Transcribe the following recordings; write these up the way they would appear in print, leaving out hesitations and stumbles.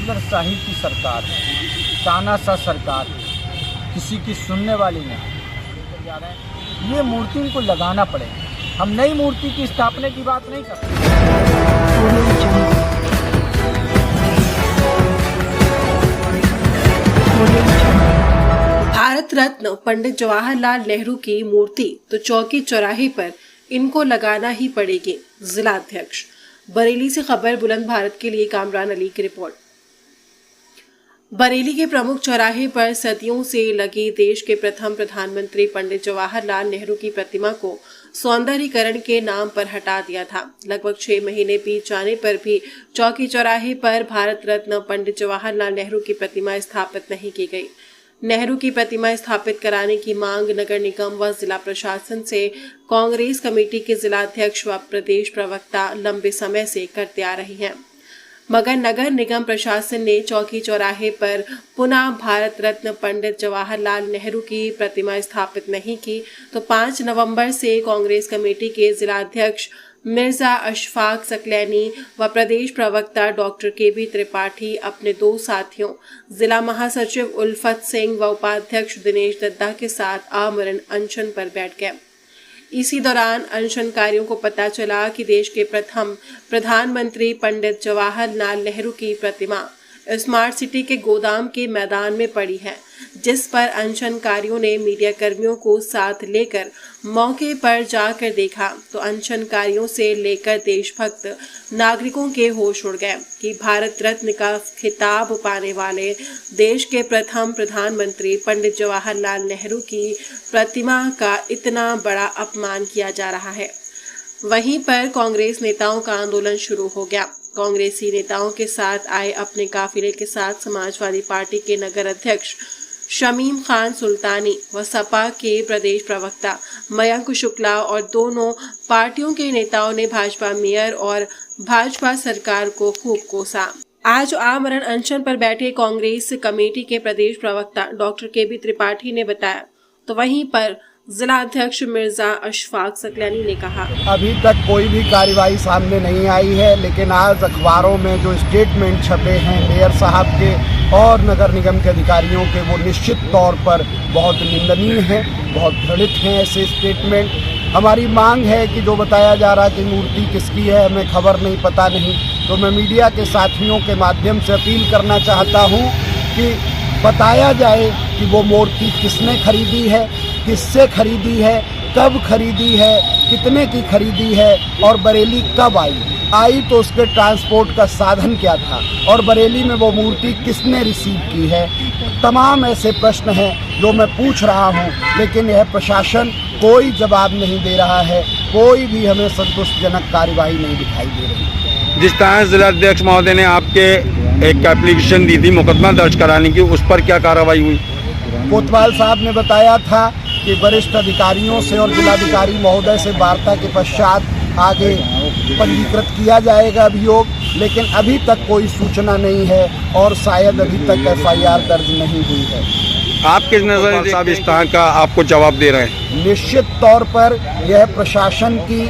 हिटलरशाही की सरकार है, तानाशाह सरकार है, किसी की सुनने वाली नहीं जा रहे हैं। ये मूर्ति इनको लगाना पड़ेगा। हम नई मूर्ति की स्थापना की बात नहीं कर रहे। भारत रत्न पंडित जवाहरलाल नेहरू की मूर्ति तो चौकी चौराहे पर इनको लगाना ही पड़ेगी। जिला अध्यक्ष बरेली से खबर बुलंद भारत के लिए कामरान अली की रिपोर्ट। बरेली के प्रमुख चौराहे पर सदियों से लगी देश के प्रथम प्रधानमंत्री पंडित जवाहरलाल नेहरू की प्रतिमा को सौंदर्यीकरण के नाम पर हटा दिया था। लगभग 6 महीने बीत जाने पर भी चौकी चौराहे पर भारत रत्न पंडित जवाहरलाल नेहरू की प्रतिमा स्थापित नहीं की गई। नेहरू की प्रतिमा स्थापित कराने की मांग नगर निगम व जिला प्रशासन से कांग्रेस कमेटी के जिला अध्यक्ष व प्रदेश प्रवक्ता लंबे समय से करते आ रहे हैं, मगर नगर निगम प्रशासन ने चौकी चौराहे पर पुनः भारत रत्न पंडित जवाहरलाल नेहरू की प्रतिमा स्थापित नहीं की, तो 5 नवंबर से कांग्रेस कमेटी के जिला अध्यक्ष मिर्जा अशफाक सकलैनी व प्रदेश प्रवक्ता डॉक्टर केबी त्रिपाठी अपने 2 साथियों जिला महासचिव उल्फत सिंह व उपाध्यक्ष दिनेश दत्ता के साथ आमरण अनशन पर बैठ गए। इसी दौरान अनशनकारियों को पता चला कि देश के प्रथम प्रधानमंत्री पंडित जवाहरलाल नेहरू की प्रतिमा स्मार्ट सिटी के गोदाम के मैदान में पड़ी है, जिस पर अनशनकारियों ने मीडिया कर्मियों को साथ लेकर मौके पर जाकर देखा तो अनशनकारियों से लेकर देशभक्त नागरिकों के होश उड़ गए कि भारत रत्न का खिताब पाने वाले देश के प्रथम प्रधानमंत्री पंडित जवाहरलाल नेहरू की प्रतिमा का इतना बड़ा अपमान किया जा रहा है। वहीं पर कांग्रेस नेताओं का आंदोलन शुरू हो गया। कांग्रेसी नेताओं के साथ आए अपने काफिले के साथ समाजवादी पार्टी के नगर अध्यक्ष शमीम खान सुल्तानी व सपा के प्रदेश प्रवक्ता मयंक शुक्ला और दोनों पार्टियों के नेताओं ने भाजपा मेयर और भाजपा सरकार को खूब कोसा। आज आमरण अनशन पर बैठे कांग्रेस कमेटी के प्रदेश प्रवक्ता डॉक्टर केबी त्रिपाठी ने बताया, तो वहीं पर जिला अध्यक्ष मिर्जा अशफाक सकलैनी ने कहा, अभी तक कोई भी कार्रवाई सामने नहीं आई है, लेकिन आज अखबारों में जो स्टेटमेंट छपे हैं मेयर साहब के और नगर निगम के अधिकारियों के, वो निश्चित तौर पर बहुत निंदनीय हैं, बहुत घृणित हैं ऐसे स्टेटमेंट। हमारी मांग है कि जो बताया जा रहा है कि मूर्ति किसकी है हमें खबर नहीं, पता नहीं, तो मैं मीडिया के साथियों के माध्यम से अपील करना चाहता हूँ कि बताया जाए कि वो मूर्ति किसने खरीदी है, किससे खरीदी है, कब खरीदी है, कितने की खरीदी है और बरेली कब आई तो उसके ट्रांसपोर्ट का साधन क्या था और बरेली में वो मूर्ति किसने रिसीव की है। तमाम ऐसे प्रश्न हैं जो मैं पूछ रहा हूँ, लेकिन यह प्रशासन कोई जवाब नहीं दे रहा है, कोई भी हमें संतुष्टजनक कार्यवाही नहीं दिखाई दे रही। जिस तरह जिला अध्यक्ष महोदय ने आपके एक एप्लीकेशन दी थी मुकदमा दर्ज कराने की, उस पर क्या कार्रवाई हुई? कोतवाल साहब ने बताया था कि वरिष्ठ अधिकारियों से और जिलाधिकारी महोदय से वार्ता के पश्चात आगे पंजीकृत किया जाएगा अभियोग, लेकिन अभी तक कोई सूचना नहीं है और शायद अभी तक FIR दर्ज नहीं हुई है। आपके नजर साहब इस तरह का आपको जवाब दे रहे हैं? निश्चित तौर पर यह प्रशासन की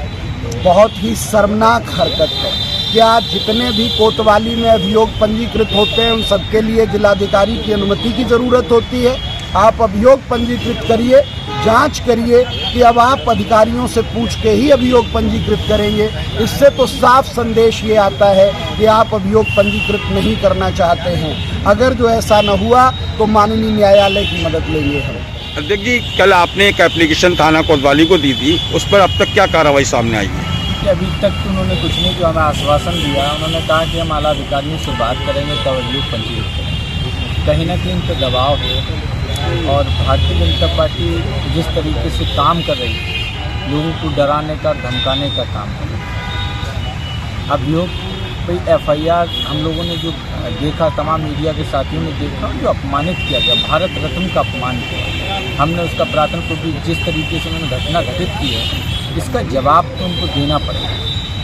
बहुत ही शर्मनाक हरकत है। क्या जितने भी कोतवाली में अभियोग पंजीकृत होते हैं उन सबके लिए जिलाधिकारी की अनुमति की ज़रूरत होती है? आप अभियोग पंजीकृत करिए, जांच करिए कि अब आप अधिकारियों से पूछ के ही अभियोग पंजीकृत करेंगे। इससे तो साफ संदेश ये आता है कि आप अभियोग पंजीकृत नहीं करना चाहते हैं। अगर जो ऐसा न हुआ तो माननीय न्यायालय की मदद लेंगे हम। अध्यक्ष जी, कल आपने एक एप्लीकेशन थाना कोतवाली को दी थी, उस पर अब तक क्या कार्रवाई सामने आई है? अभी तक तो उन्होंने कुछ नहीं, जो हमें आश्वासन दिया, उन्होंने कहा कि हम आला अधिकारियों से बात करेंगे तब अभियोग पंजीकृत करेंगे। कहीं ना कहीं इन पर दबाव है और भारतीय जनता पार्टी जिस तरीके से काम कर रही है, लोगों को डराने का धमकाने का काम कर रही है। अभियोग भाई FIR हम लोगों ने जो देखा, तमाम मीडिया के साथियों ने देखा, जो अपमानित किया गया, भारत रत्न का अपमान किया, हमने उसका प्राथमिक रूप जिस तरीके से उन्होंने घटना घटित की है, इसका जवाब तो उनको देना पड़ेगा।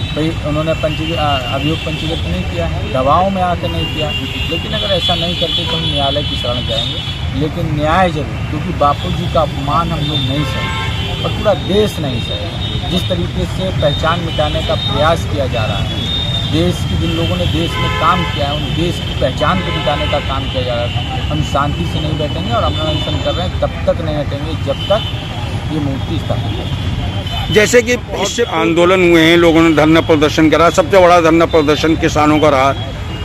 भाई उन्होंने अभियोग पंजीकृत नहीं किया है, दबाव में आकर नहीं किया, लेकिन अगर ऐसा नहीं करते तो हम न्यायालय की शरण जाएंगे, लेकिन न्याय जरूर, क्योंकि बापू जी का अपमान हम लोग नहीं सहे और पूरा देश नहीं सहे। जिस तरीके से पहचान मिटाने का प्रयास किया जा रहा है, देश की जिन लोगों ने देश में काम किया है उन देश की पहचान को मिटाने का काम किया जा रहा था। हम शांति से नहीं बैठेंगे और हम अनशन कर रहे हैं, तब तक नहीं हटेंगे जब तक ये मूर्ति स्थापित है। जैसे कि इससे आंदोलन हुए हैं, लोगों ने धरना प्रदर्शन करा, सबसे बड़ा धरना प्रदर्शन किसानों का रहा।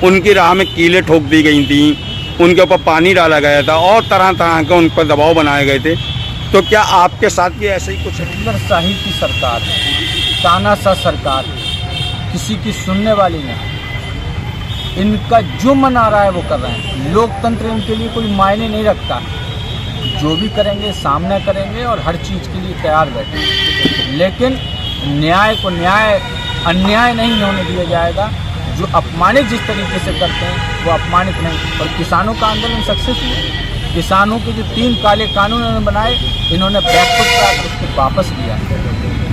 उनकी राह में कीलें ठोक दी गई थी, उनके ऊपर पानी डाला गया था और तरह तरह के उन पर दबाव बनाए गए थे। तो क्या आपके साथ भी ऐसे ही कुछ है? हिटलरशाही की सरकार, तानाशाह सरकार, किसी की सुनने वाली नहीं। इनका जो मन आ रहा है वो कर रहे हैं। लोकतंत्र इनके लिए कोई मायने नहीं रखता। जो भी करेंगे सामना करेंगे और हर चीज़ के लिए तैयार बैठेंगे, लेकिन न्याय को न्याय, अन्याय नहीं होने दिया जाएगा। जो अपमानित जिस तरीके से करते हैं वो अपमानित नहीं। और किसानों का आंदोलन सक्सेस हुआ। किसानों के जो 3 काले कानून इन्होंने बनाए, इन्होंने बैकफुट कर उसको वापस लिया।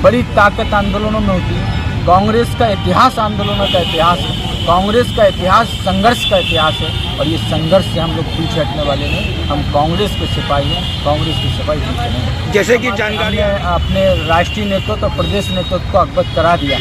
बड़ी ताकत आंदोलनों में होती है। कांग्रेस का इतिहास आंदोलनों का इतिहास है। कांग्रेस का इतिहास संघर्ष का इतिहास है और ये संघर्ष से हम लोग पीछे हटने वाले नहीं। हम कांग्रेस के सिपाही हैं, कांग्रेस के सिपाही पीछे नहीं। जैसे कि जानकारी अपने राष्ट्रीय नेतृत्व और प्रदेश नेतृत्व को अवगत करा दिया।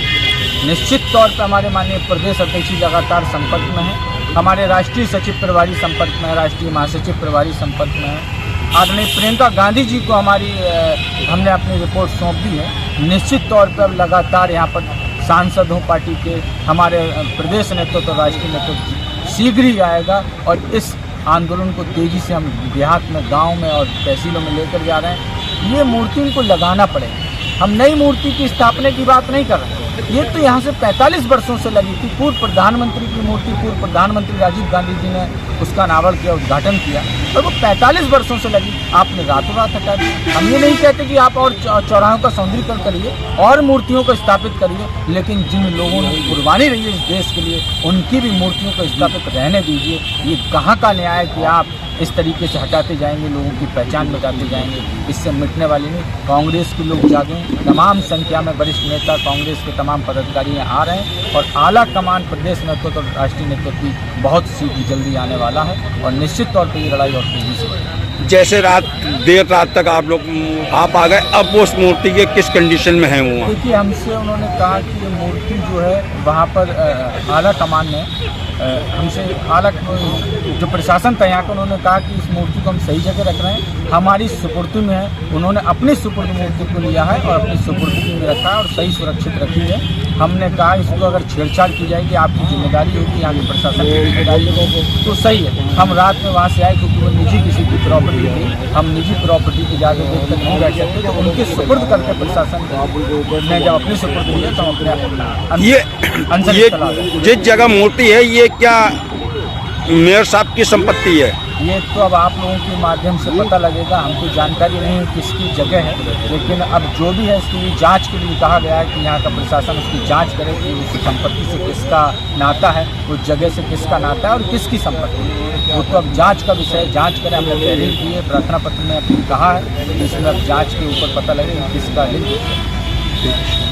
निश्चित तौर पर हमारे माननीय प्रदेश अध्यक्ष जी लगातार संपर्क में हैं। हमारे राष्ट्रीय सचिव प्रभारी संपर्क में है, राष्ट्रीय महासचिव प्रभारी संपर्क में है। आदरणीय प्रियंका गांधी जी को हमने अपनी रिपोर्ट सौंप दी है। निश्चित तौर पर लगातार यहाँ पर सांसद हों पार्टी के, हमारे प्रदेश नेतृत्व और राष्ट्रीय नेतृत्व शीघ्र ही आएगा और इस आंदोलन को तेज़ी से हम देहात में, गांव में और तहसीलों में लेकर जा रहे हैं। ये मूर्ति इनको लगाना पड़ेगा। हम नई मूर्ति की स्थापना की बात नहीं कर रहे हैं। ये तो यहाँ से 45 वर्षों से लगी थी। पूर्व प्रधानमंत्री की मूर्ति, पूर्व प्रधानमंत्री राजीव गांधी जी ने उसका अनावरण किया, उद्घाटन किया और वो 45 वर्षों से लगी। आपने रातों रात हटा दी। हम ये नहीं कहते कि आप और चौराहों का सौंदर्यीकरण करिए और मूर्तियों को स्थापित करिए, लेकिन जिन लोगों ने कुर्बानी रही है इस देश के लिए, उनकी भी मूर्तियों को स्थापित रहने दीजिए। ये कहाँ का न्याय कि आप इस तरीके से हटाते जाएंगे, लोगों की पहचान मिटाते जाएंगे। इससे मिटने वाली नहीं। कांग्रेस के लोग जागें। तमाम संख्या में वरिष्ठ नेता, कांग्रेस के तमाम पदाधिकारी यहाँ आ रहे हैं और आला कमान, प्रदेश नेतृत्व और राष्ट्रीय नेतृत्व भी बहुत सी जल्दी आने वाला है और निश्चित तौर पर ये लड़ाई और तेजी से बढ़ेगी। जैसे देर रात तक आप आ गए, अब उस मूर्ति के किस कंडीशन में है वो? देखिए, हमसे उन्होंने कहा कि ये मूर्ति जो है वहाँ पर आला कमान ने हमसे जो प्रशासन था यहाँ का, उन्होंने कहा कि इस मूर्ति को हम सही जगह रख रहे हैं, हमारी सुपुर्दी में है। उन्होंने अपनी सुपुर्द मूर्ति को लिया है और अपनी सुपुर्दी में रखा है और सही सुरक्षित रखी है। हमने कहा इसको अगर छेड़छाड़ की जाएगी आपकी जिम्मेदारी होगी, यहाँ के प्रशासन की जिम्मेदारी होगी, तो सही है। हम रात में वहाँ से आए क्योंकि वो निजी किसी की प्रॉपर्टी थी। हम निजी प्रॉपर्टी की जाकर देख कर नहीं बैठ सकते, तो उनके सुपुर्द करके प्रशासन ने जब अपनी सुपुर्द लिया तो हम अपने ये जिस जगह मूर्ति है ये क्या मेयर साहब की संपत्ति है? ये तो अब आप लोगों के माध्यम से पता लगेगा। हमको जानकारी नहीं है किसकी जगह है, लेकिन अब जो भी है इसके लिए जांच के लिए कहा गया है कि यहाँ का प्रशासन उसकी जांच करे कि उस संपत्ति से किसका नाता है, उस जगह से किसका नाता है और किसकी संपत्ति है। वो तो अब जांच का विषय है, जांच करें। हमने तहरीर दी है, प्रार्थना पत्र में कहा है, इसमें अब जाँच के ऊपर पता लगे किसका लिंक है।